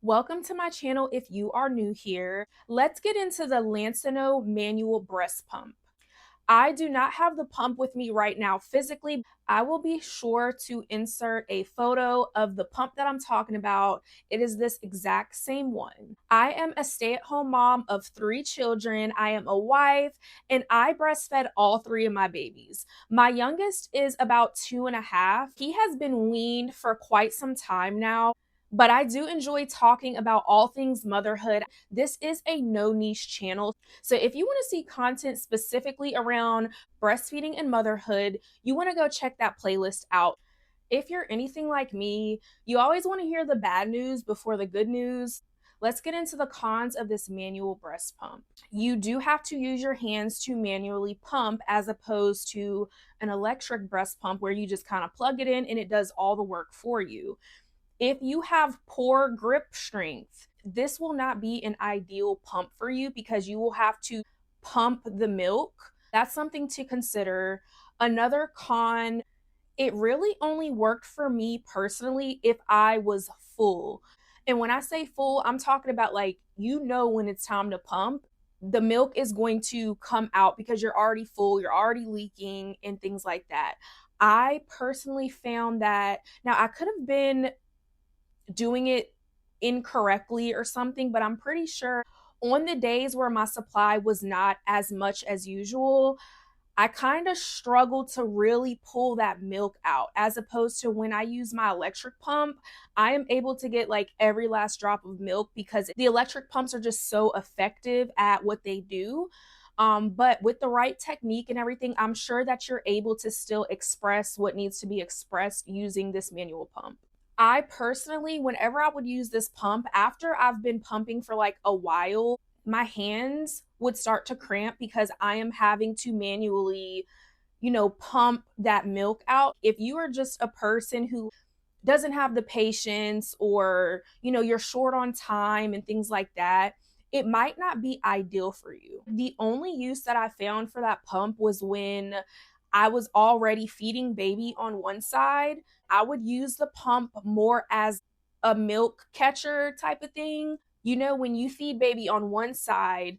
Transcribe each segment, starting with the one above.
Welcome to my channel if you are new here. Let's get into the Lansinoh manual breast pump. I do not have the pump with me right now physically. I will be sure to insert a photo of the pump that I'm talking about. It is this exact same one. I am a stay-at-home mom of 3 children. I am a wife and I breastfed all 3 of my babies. My youngest is about 2.5. He has been weaned for quite some time now, but I do enjoy talking about all things motherhood. This is a no niche channel. So if you want to see content specifically around breastfeeding and motherhood, you want to go check that playlist out. If you're anything like me, you always want to hear the bad news before the good news. Let's get into the cons of this manual breast pump. You do have to use your hands to manually pump as opposed to an electric breast pump where you just kind of plug it in and it does all the work for you. If you have poor grip strength, this will not be an ideal pump for you because you will have to pump the milk. That's something to consider. Another con, it really only worked for me personally if I was full. And when I say full, I'm talking about like, when it's time to pump, the milk is going to come out because you're already full, you're already leaking, and things like that. I personally found that now I could have been doing it incorrectly or something, but I'm pretty sure on the days where my supply was not as much as usual, I kind of struggled to really pull that milk out, as opposed to when I use my electric pump, I am able to get like every last drop of milk because the electric pumps are just so effective at what they do. But with the right technique and everything, I'm sure that you're able to still express what needs to be expressed using this manual pump. I personally, whenever I would use this pump, after I've been pumping for like a while, my hands would start to cramp because I am having to manually, pump that milk out. If you are just a person who doesn't have the patience or, you're short on time and things like that, it might not be ideal for you. The only use that I found for that pump was when I was already feeding baby on one side. I would use the pump more as a milk catcher type of thing. When you feed baby on one side,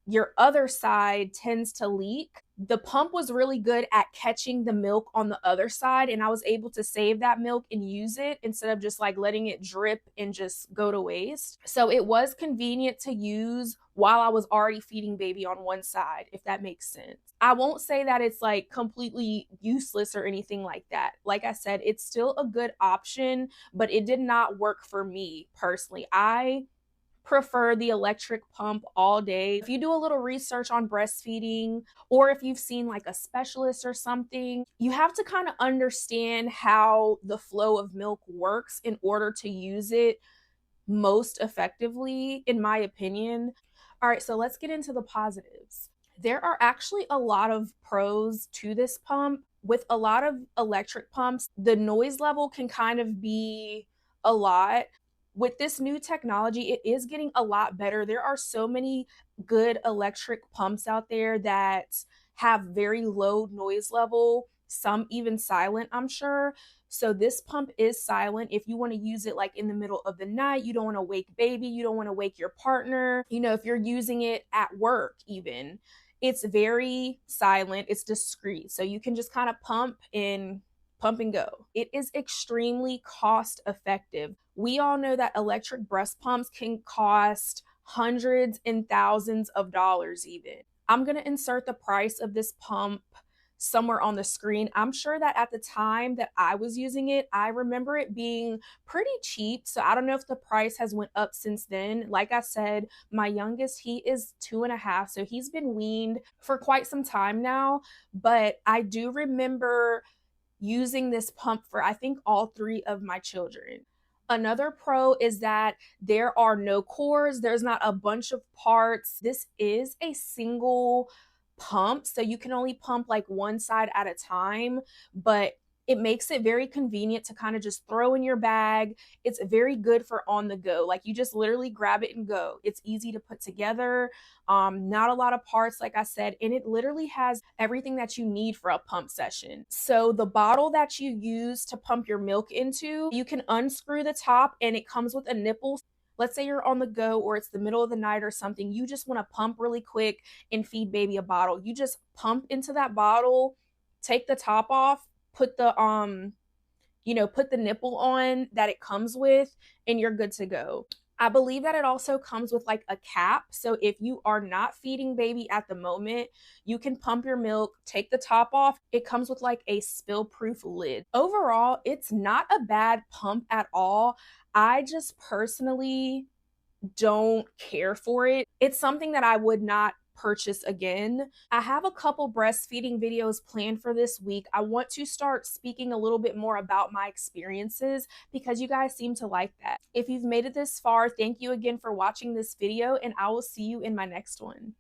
your other side tends to leak. The pump was really good at catching the milk on the other side, and I was able to save that milk and use it instead of just like letting it drip and just go to waste. So it was convenient to use while I was already feeding baby on one side, if that makes sense. I won't say that it's like completely useless or anything like that. Like I said, it's still a good option, but it did not work for me personally. I prefer the electric pump all day. If you do a little research on breastfeeding, or if you've seen like a specialist or something, you have to kind of understand how the flow of milk works in order to use it most effectively, in my opinion. All right, so let's get into the positives. There are actually a lot of pros to this pump. With a lot of electric pumps, the noise level can kind of be a lot. With this new technology, it is getting a lot better. There are so many good electric pumps out there that have very low noise level, some even silent, I'm sure. So this pump is silent. If you want to use it like in the middle of the night, you don't want to wake baby, you don't want to wake your partner, if you're using it at work even, it's very silent, it's discreet. So you can just kind of pump and go. It is extremely cost effective. We all know that electric breast pumps can cost hundreds and thousands of dollars even. I'm going to insert the price of this pump somewhere on the screen. I'm sure that at the time that I was using it, I remember it being pretty cheap. So I don't know if the price has went up since then. Like I said, my youngest, he is 2.5, so he's been weaned for quite some time now. But I do remember using this pump for, I think, all 3 of my children. Another pro is that there are no cords, there's not a bunch of parts. This is a single pump, so you can only pump like one side at a time, but it makes it very convenient to kind of just throw in your bag. It's very good for on the go. Like you just literally grab it and go. It's easy to put together. Not a lot of parts, like I said, and it literally has everything that you need for a pump session. So the bottle that you use to pump your milk into, you can unscrew the top and it comes with a nipple. let's say you're on the go or it's the middle of the night or something, you just want to pump really quick and feed baby a bottle. You just pump into that bottle, take the top off, put the put the nipple on that it comes with, and you're good to go. I believe that it also comes with like a cap. So if you are not feeding baby at the moment, you can pump your milk, take the top off. It comes with like a spill proof lid. Overall, it's not a bad pump at all. I just personally don't care for it. It's something that I would not purchase again. I have a couple breastfeeding videos planned for this week. I want to start speaking a little bit more about my experiences because you guys seem to like that. If you've made it this far, thank you again for watching this video, and I will see you in my next one.